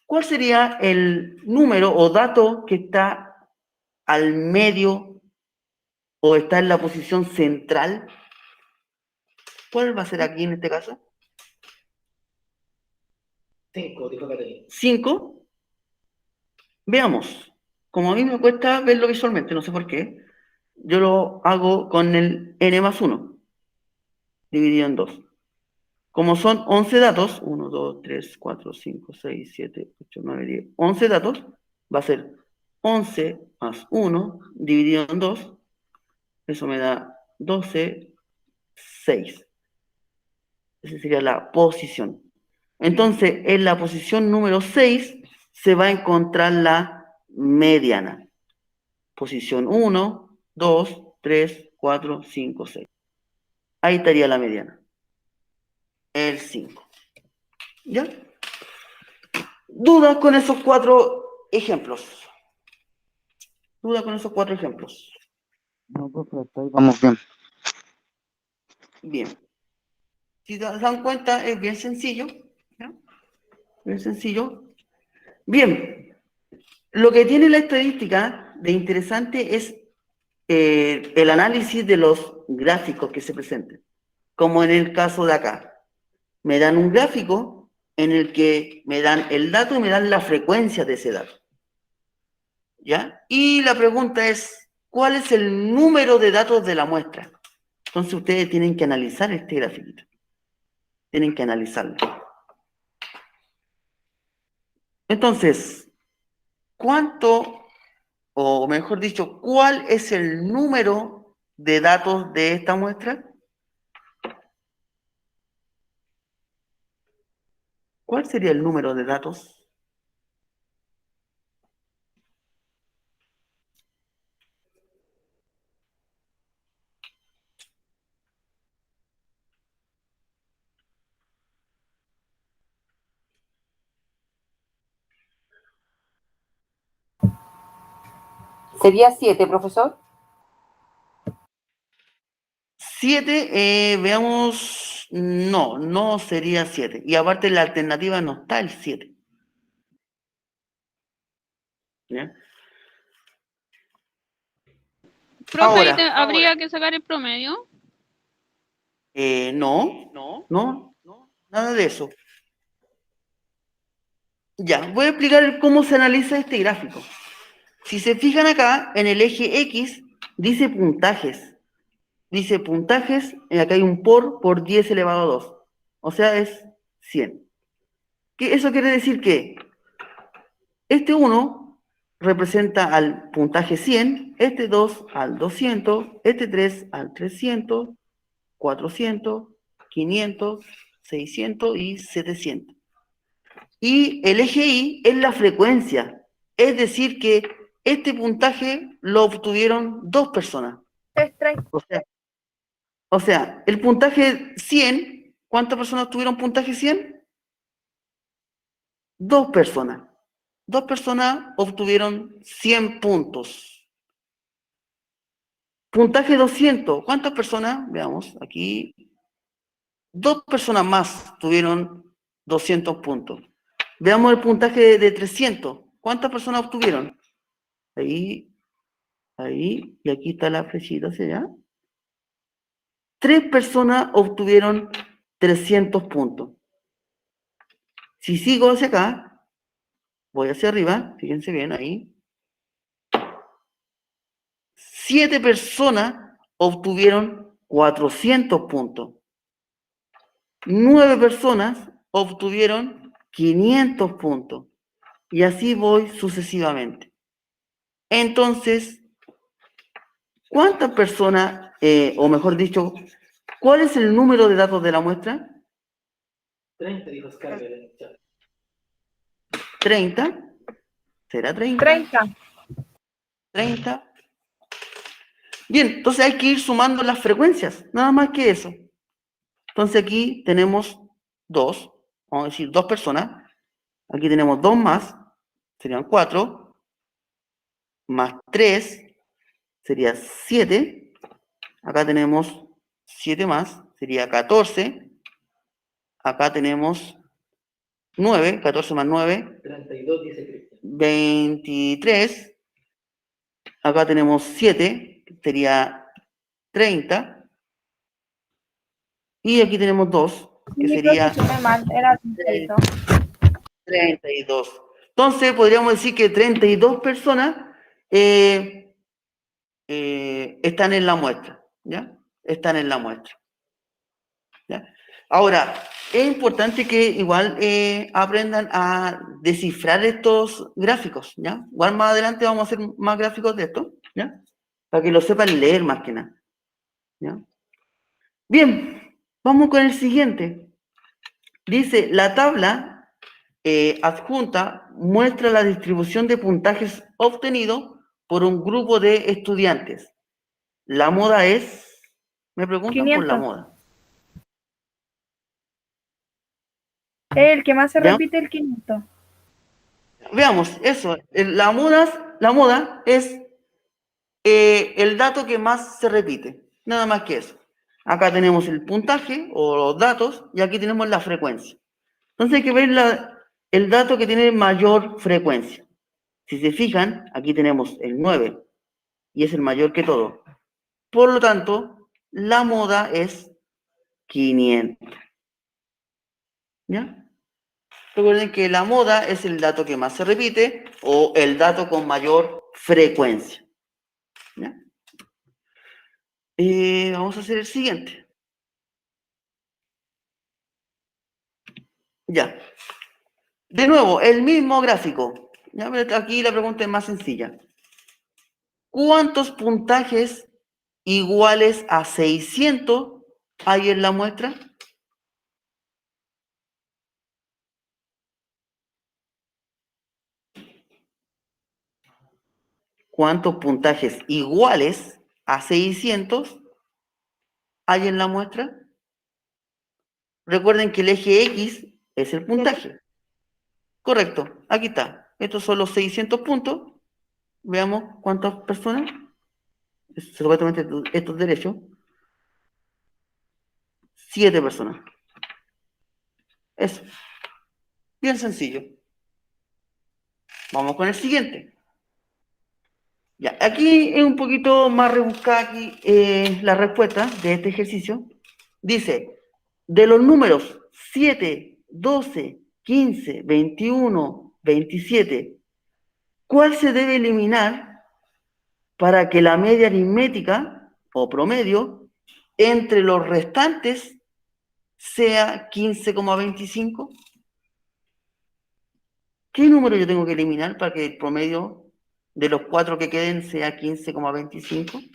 ¿cuál sería el número o dato que está al medio o está en la posición central? ¿Cuál va a ser aquí en este caso? 5, dijo Catalina. 5. Veamos. Como a mí me cuesta verlo visualmente, no sé por qué, yo lo hago con el n más 1. dividido en 2. Como son 11 datos, 1, 2, 3, 4, 5, 6, 7, 8, 9, 10, 11 datos, va a ser 11 más 1 dividido en 2, eso me da 12, 6. Esa sería la posición. Entonces, en la posición número 6 se va a encontrar la mediana. Posición 1, 2, 3, 4, 5, 6. Ahí estaría la mediana. El 5. ¿Ya? ¿Dudas con esos 4 ejemplos? ¿Dudas con esos 4 ejemplos? No, profe, hasta ahí vamos bien. Bien. Si se dan cuenta, es bien sencillo. ¿Ya? Bien sencillo. Bien. Lo que tiene la estadística de interesante es el análisis de los gráficos que se presenten. Como en el caso de acá. Me dan un gráfico en el que me dan el dato y me dan la frecuencia de ese dato. ¿Ya? Y la pregunta es, ¿cuál es el número de datos de la muestra? Entonces ustedes tienen que analizar este gráfico. Tienen que analizarlo. Entonces, ¿cuánto, o mejor dicho, cuál es el número de datos de esta muestra? ¿Cuál sería el número de datos? ¿Sería 7, profesor? 7, veamos, no sería 7. Y aparte la alternativa no está el 7. ¿Ya? Profe, ahí Ahora, habría que sacar el promedio. no, nada de eso. Ya, voy a explicar cómo se analiza este gráfico. Si se fijan acá, en el eje X, dice puntajes. Dice puntajes, acá hay un por 10 elevado a 2. O sea, es 100. Eso quiere decir que este 1 representa al puntaje 100, este 2 al 200, este 3 al 300, 400, 500, 600 y 700. Y el eje Y es la frecuencia, es decir que este puntaje lo obtuvieron 2 personas. Es 30. O sea, el puntaje 100, ¿cuántas personas tuvieron puntaje 100? 2 personas. 2 personas obtuvieron 100 puntos. Puntaje 200, ¿cuántas personas? Veamos, aquí. 2 personas más tuvieron 200 puntos. Veamos el puntaje de 300. ¿Cuántas personas obtuvieron? Ahí, y aquí está la flechita hacia allá. 3 personas obtuvieron 300 puntos. Si sigo hacia acá, voy hacia arriba, fíjense bien ahí. 7 personas obtuvieron 400 puntos. 9 personas obtuvieron 500 puntos. Y así voy sucesivamente. Entonces, ¿cuántas personas, o mejor dicho, cuál es el número de datos de la muestra? 30, dijo Scarlett en el chat. 30. ¿Será 30? 30. 30. Bien, entonces hay que ir sumando las frecuencias, nada más que eso. Entonces aquí tenemos 2, vamos a decir 2 personas. Aquí tenemos 2 más, serían 4, más 3, sería 7. Acá tenemos 7 más, sería 14. Acá tenemos 9, 14 más 9, 32, dice Cristian. 23. Acá tenemos 7, sería 30. Y aquí tenemos 2, que Mi sería profesor mal, era 32. 32. Entonces, podríamos decir que 32 personas están en la muestra, ¿ya? Están en la muestra. Ahora, es importante que igual aprendan a descifrar estos gráficos, ¿ya? Igual más adelante vamos a hacer más gráficos de esto, ¿ya? Para que lo sepan leer más que nada, ¿ya? Bien, vamos con el siguiente. Dice, la tabla adjunta muestra la distribución de puntajes obtenidos por un grupo de estudiantes. La moda es, me preguntan por la 500. moda. El que más se ¿Ya? repite el 500. Veamos, eso, la moda es el dato que más se repite, nada más que eso. Acá tenemos el puntaje o los datos y aquí tenemos la frecuencia. Entonces hay que ver el dato que tiene mayor frecuencia. Si se fijan, aquí tenemos el 9 y es el mayor que todo. Por lo tanto, la moda es 500. ¿Ya? Recuerden que la moda es el dato que más se repite o el dato con mayor frecuencia. ¿Ya? Vamos a hacer el siguiente. Ya. De nuevo, el mismo gráfico. ¿Ya? Pero aquí la pregunta es más sencilla. ¿Cuántos puntajes iguales a 600 hay en la muestra? ¿Cuántos puntajes iguales a 600 hay en la muestra? Recuerden que el eje X es el puntaje. Correcto, aquí está. Estos son los 600 puntos. Veamos cuántas personas. Supuestamente estos derechos. 7 personas. Eso. Bien sencillo. Vamos con el siguiente. Ya, aquí es un poquito más rebuscada aquí, la respuesta de este ejercicio. Dice, de los números 7, 12, 15, 21, 27, ¿cuál se debe eliminar para que la media aritmética o promedio entre los restantes sea 15,25? ¿Qué número yo tengo que eliminar para que el promedio de los 4 que queden sea 15,25?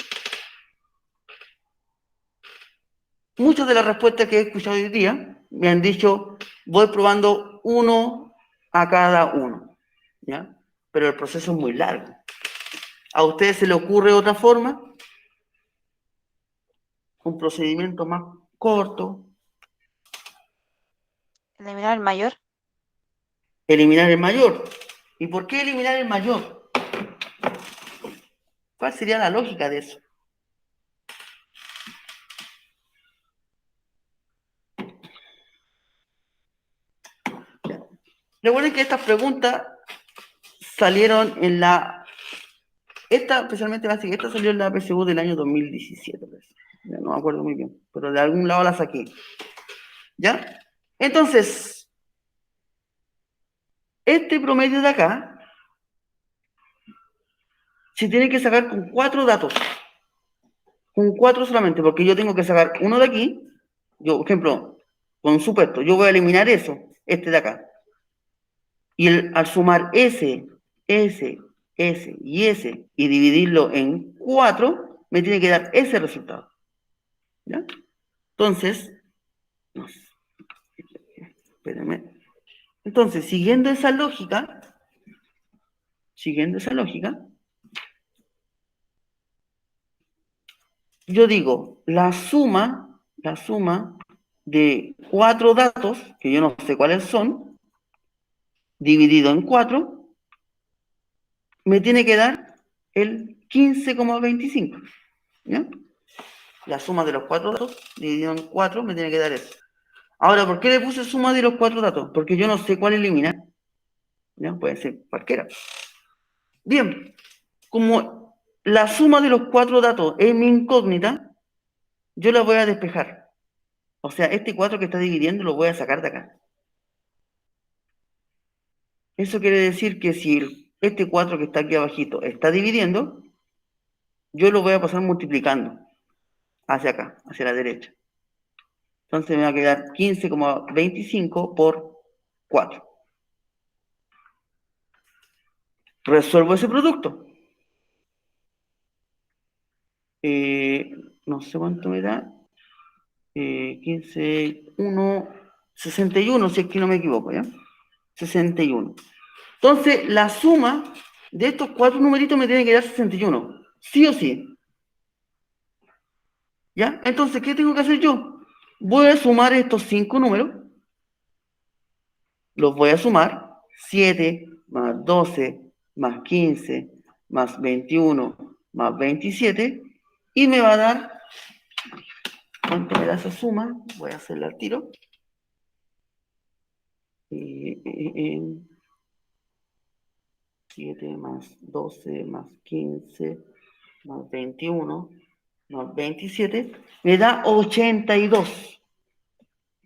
Muchas de las respuestas que he escuchado hoy día me han dicho, voy probando uno a cada uno, ¿ya? Pero el proceso es muy largo. ¿A ustedes se le ocurre otra forma? Un procedimiento más corto. Eliminar el mayor. Eliminar el mayor. ¿Y por qué eliminar el mayor? ¿Cuál sería la lógica de eso? Recuerden que estas preguntas salieron en esta especialmente básica, esta salió en la PSU del año 2017, parece. Ya no me acuerdo muy bien, pero de algún lado la saqué. ¿Ya? Entonces, este promedio de acá se tiene que sacar con 4 datos. Con 4 solamente, porque yo tengo que sacar uno de aquí. Yo, por ejemplo, con supuesto, yo voy a eliminar eso, este de acá. Y al sumar ese y ese, y dividirlo en 4, me tiene que dar ese resultado. ¿Ya? Entonces, espérenme. Entonces, siguiendo esa lógica, yo digo, la suma de 4 datos, que yo no sé cuáles son, dividido en 4, me tiene que dar el 15,25. ¿Ya? La suma de los 4 datos dividido en 4 me tiene que dar eso. Ahora, ¿por qué le puse suma de los 4 datos? Porque yo no sé cuál eliminar. ¿Ya? Puede ser cualquiera. Bien, como la suma de los 4 datos es mi incógnita, yo la voy a despejar. O sea, este 4 que está dividiendo lo voy a sacar de acá. Eso quiere decir que si este 4 que está aquí abajito está dividiendo, yo lo voy a pasar multiplicando hacia acá, hacia la derecha. Entonces me va a quedar 15,25 por 4. Resuelvo ese producto. No sé cuánto me da. 15, 1, 61, si es que no me equivoco, ¿ya? 61. Entonces, la suma de estos 4 numeritos me tiene que dar 61. Sí o sí. ¿Ya? Entonces, ¿qué tengo que hacer yo? Voy a sumar estos 5 números. Los voy a sumar. 7 más 12 más 15 más 21 más 27. Y me va a dar... ¿Cuánto me da esa suma? Voy a hacerla al tiro. 7 más 12 más 15 más 21 más 27 me da 82.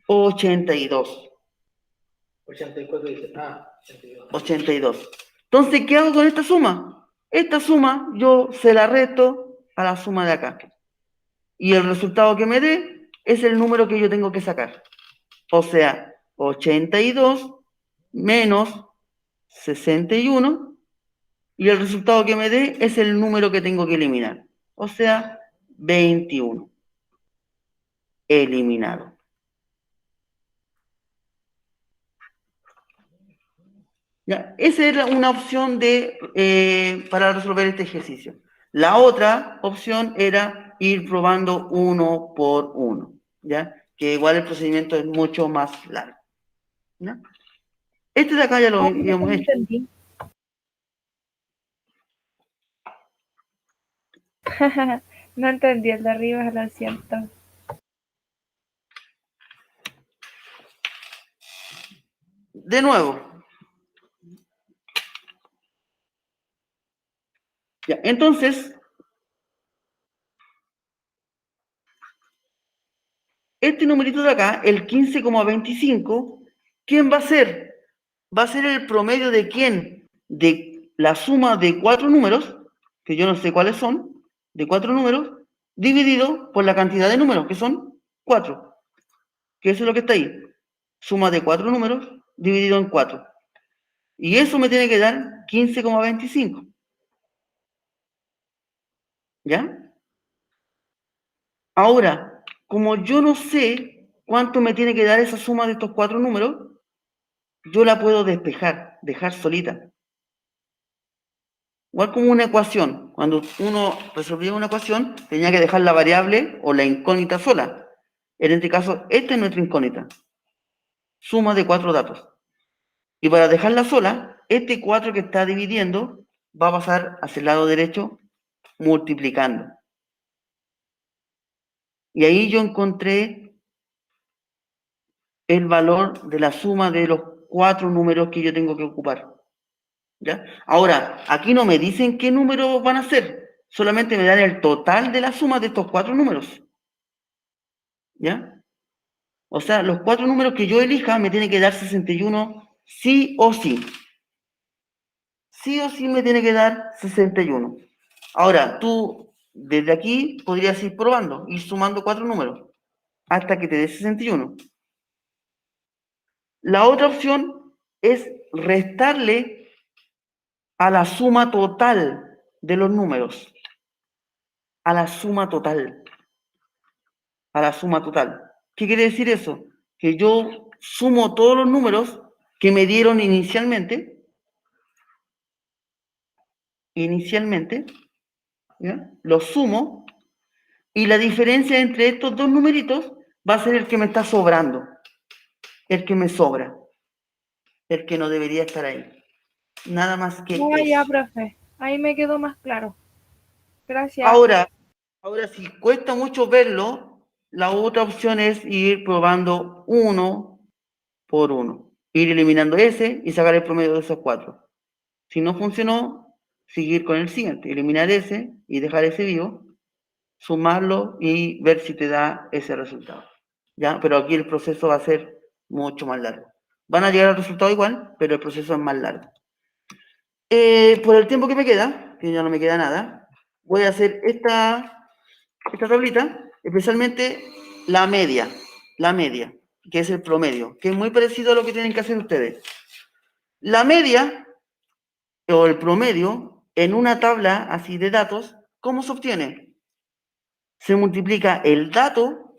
82. 84 dice. 82. 82. Entonces, ¿qué hago con esta suma? Esta suma yo se la resto a la suma de acá. Y el resultado que me dé es el número que yo tengo que sacar. O sea, 82 menos 61. Y el resultado que me dé es el número que tengo que eliminar. O sea, 21. Eliminado. Ya, esa era una opción para resolver este ejercicio. La otra opción era ir probando uno por uno, ¿ya? Que igual el procedimiento es mucho más largo. ¿Ya? Este de acá ya lo No habíamos hecho. entendí. No entendí el de arriba, lo siento. De nuevo. Ya, entonces, este numerito de acá, el 15,25, ¿quién va a ser? Va a ser el promedio de quién? De la suma de 4 números, que yo no sé cuáles son, de 4 números, dividido por la cantidad de números, que son 4. Que eso es lo que está ahí. Suma de 4 números dividido en 4. Y eso me tiene que dar 15,25. ¿Ya? Ahora, como yo no sé cuánto me tiene que dar esa suma de estos 4 números, yo la puedo despejar, dejar solita. Igual como una ecuación. Cuando uno resolvía una ecuación, tenía que dejar la variable o la incógnita sola. En este caso, esta es nuestra incógnita. Suma de 4 datos. Y para dejarla sola, este 4 que está dividiendo va a pasar hacia el lado derecho multiplicando. Y ahí yo encontré el valor de la suma de los 4 números que yo tengo que ocupar. ¿Ya? Ahora, aquí no me dicen qué números van a ser, solamente me dan el total de la suma de estos 4 números. ¿Ya? O sea, los 4 números que yo elija me tienen que dar 61 sí o sí. Sí o sí me tiene que dar 61. Ahora, tú desde aquí podrías ir probando, ir sumando 4 números hasta que te dé 61. La otra opción es restarle a la suma total de los números. A la suma total. A la suma total. ¿Qué quiere decir eso? Que yo sumo todos los números que me dieron inicialmente, ¿ya? Los sumo, y la diferencia entre estos dos numeritos va a ser el que me está sobrando, el que me sobra, el que no debería estar ahí. Nada más que Ah, ya, eso. profe. Ahí me quedó más claro. Gracias. Ahora, si cuesta mucho verlo, la otra opción es ir probando uno por uno. Ir eliminando ese y sacar el promedio de esos 4. Si no funcionó, seguir con el siguiente. Eliminar ese y dejar ese vivo, sumarlo y ver si te da ese resultado. ¿Ya? Pero aquí el proceso va a ser mucho más largo. Van a llegar al resultado igual, pero el proceso es más largo. Por el tiempo que me queda, que ya no me queda nada, voy a hacer esta tablita, especialmente la media. la media, que es el promedio, que es muy parecido a lo que tienen que hacer ustedes. La media o el promedio en una tabla así de datos, ¿cómo se obtiene? Se multiplica el dato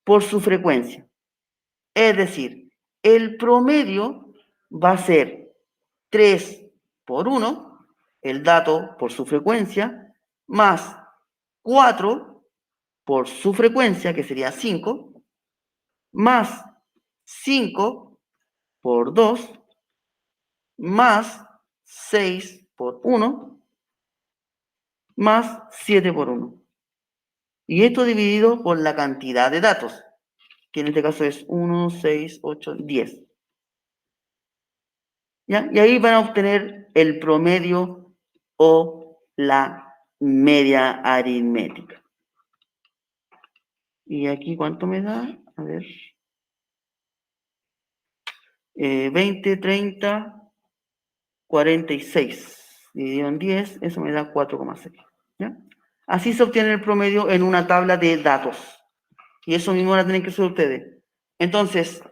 por su frecuencia. Es decir, el promedio va a ser 3 por 1, el dato por su frecuencia, más 4 por su frecuencia, que sería 5, más 5 por 2, más 6 por 1, más 7 por 1. Y esto dividido por la cantidad de datos, que en este caso es 1, 6, 8, 10. ¿Ya? Y ahí van a obtener el promedio o la media aritmética. ¿Y aquí cuánto me da? A ver. 20, 30, 46. Dividido en 10, eso me da 4,6. ¿Ya? Así se obtiene el promedio en una tabla de datos. Y eso mismo van a tener que hacer ustedes. Entonces,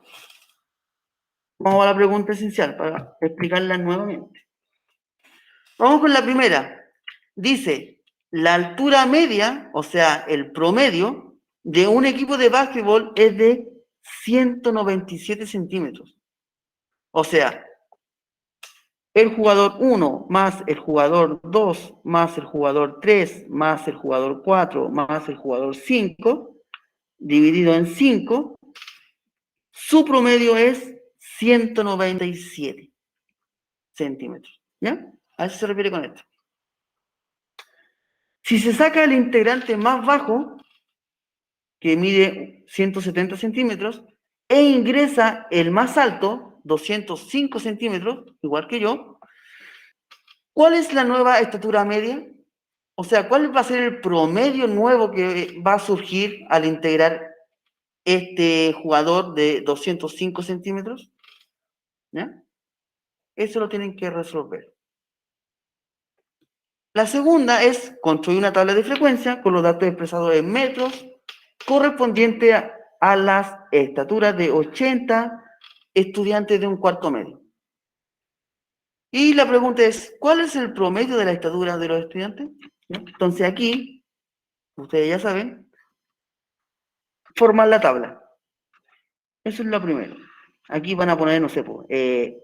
vamos a la pregunta esencial para explicarla nuevamente. Vamos con la primera. Dice, la altura media, o sea, el promedio de un equipo de básquetbol es de 197 centímetros. O sea, el jugador 1 más el jugador 2 más el jugador 3 más el jugador 4 más el jugador 5 dividido en 5, su promedio es 197 centímetros. ¿Ya? A eso se refiere con esto. Si se saca el integrante más bajo, que mide 170 centímetros, e ingresa el más alto, 205 centímetros, igual que yo, ¿cuál es la nueva estatura media? O sea, ¿cuál va a ser el promedio nuevo que va a surgir al integrar este jugador de 205 centímetros? ¿Ya? Eso lo tienen que resolver. La segunda es construir una tabla de frecuencia con los datos expresados en metros correspondiente a las estaturas de 80 estudiantes de un cuarto medio. Y la pregunta es, ¿cuál es el promedio de la estatura de los estudiantes? ¿Ya? Entonces aquí, ustedes ya saben, formar la tabla. Eso es lo primero. Aquí van a poner, no sé,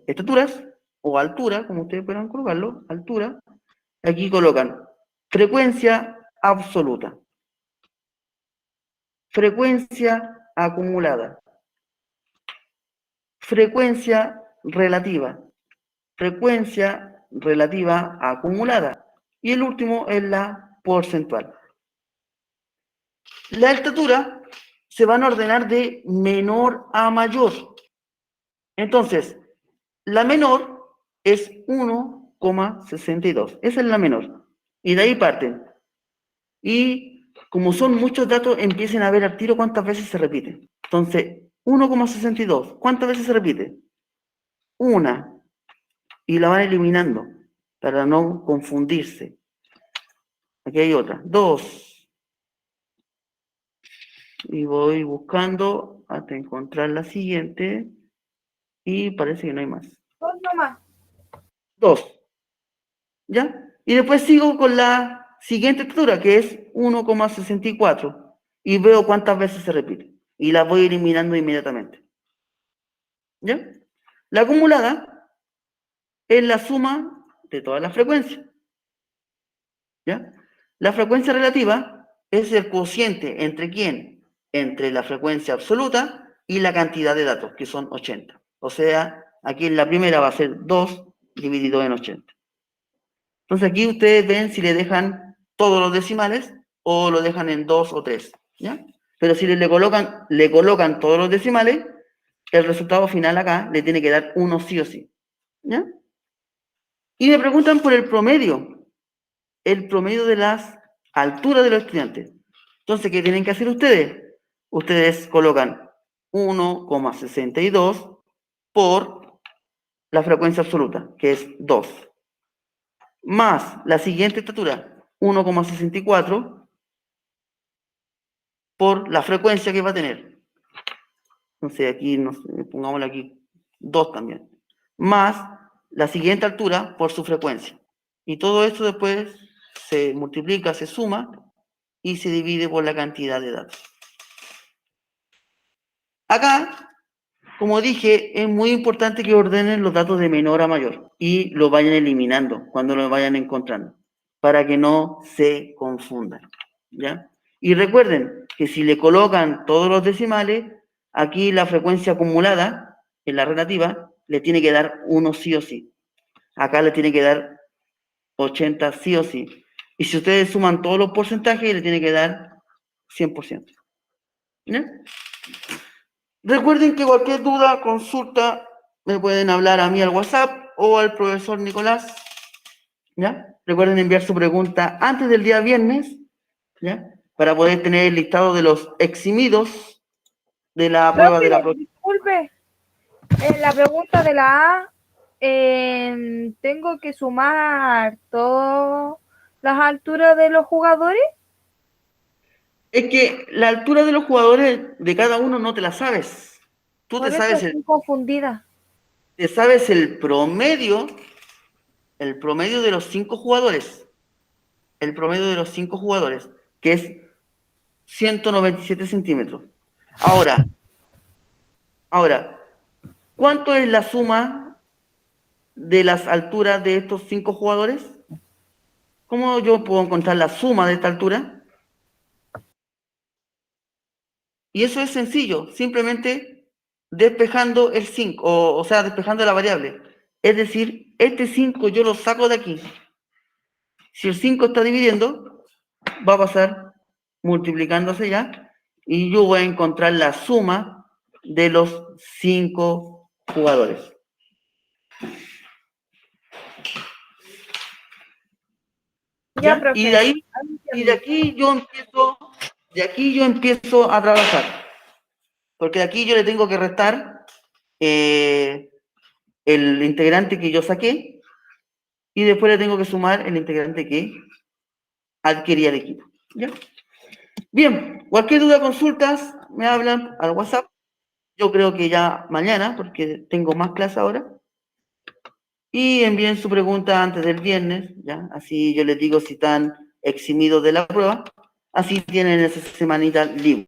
estaturas o altura, como ustedes puedan colocarlo, altura. Aquí colocan frecuencia absoluta, frecuencia acumulada, frecuencia relativa acumulada, y el último es la porcentual. La estatura se van a ordenar de menor a mayor. Entonces, la menor es 1,62. Esa es la menor. Y de ahí parten. Y como son muchos datos, empiecen a ver al tiro cuántas veces se repite. Entonces, 1,62. ¿Cuántas veces se repite? Una. Y la van eliminando para no confundirse. Aquí hay otra. 2. Y voy buscando hasta encontrar la siguiente. Y parece que no hay más. 2 nomás. 2. ¿Ya? Y después sigo con la siguiente estatura, que es 1,64. Y veo cuántas veces se repite. Y la voy eliminando inmediatamente. ¿Ya? La acumulada es la suma de todas las frecuencias. ¿Ya? La frecuencia relativa es el cociente entre quién? Entre la frecuencia absoluta y la cantidad de datos, que son 80. O sea, aquí en la primera va a ser 2 dividido en 80. Entonces aquí ustedes ven si le dejan todos los decimales o lo dejan en 2 o 3. ¿Ya? Pero si le colocan todos los decimales, el resultado final acá le tiene que dar 1 sí o sí. ¿Ya? Y me preguntan por el promedio de las alturas de los estudiantes. Entonces, ¿qué tienen que hacer ustedes? Ustedes colocan 1,62 por la frecuencia absoluta, que es 2, más la siguiente estatura, 1,64 por la frecuencia que va a tener, no sé, aquí, no sé, pongámosle aquí 2 también, más la siguiente altura por su frecuencia. Y todo esto después se multiplica, se suma y se divide por la cantidad de datos. Acá, como dije, es muy importante que ordenen los datos de menor a mayor y lo vayan eliminando cuando lo vayan encontrando, para que no se confundan, ¿ya? Y recuerden que si le colocan todos los decimales, aquí la frecuencia acumulada, en la relativa, le tiene que dar 1 sí o sí. Acá le tiene que dar 80 sí o sí. Y si ustedes suman todos los porcentajes, le tiene que dar 100%. ¿Ya? Recuerden que cualquier duda, consulta, me pueden hablar a mí al WhatsApp o al profesor Nicolás. ¿Ya? Recuerden enviar su pregunta antes del día viernes, ¿ya? Para poder tener el listado de los eximidos de la prueba de la Profe, disculpe, la pregunta de la A, ¿tengo que sumar todas las alturas de los jugadores? Es que la altura de los jugadores de cada uno no te la sabes. Tú Por te eso sabes estoy confundida. te sabes el promedio de los 5 jugadores. El promedio de los 5 jugadores, que es 197 centímetros. Ahora, ¿cuánto es la suma de las alturas de estos 5 jugadores? ¿Cómo yo puedo encontrar la suma de esta altura? Y eso es sencillo, simplemente despejando el 5, o sea, despejando la variable. Es decir, este 5 yo lo saco de aquí. Si el 5 está dividiendo, va a pasar multiplicándose ya, y yo voy a encontrar la suma de los 5 jugadores. Ya, ¿Ya? profe. Y de ahí, ahí y entiendo. de aquí yo empiezo a trabajar. Porque de aquí yo le tengo que restar el integrante que yo saqué, y después le tengo que sumar el integrante que adquiría el equipo. ¿Ya? Bien, cualquier duda, consultas, me hablan al WhatsApp. Yo creo que ya mañana, porque tengo más clase ahora. Y envíen su pregunta antes del viernes, ¿ya? Así yo les digo si están eximidos de la prueba. Así tienen esa semanita libre.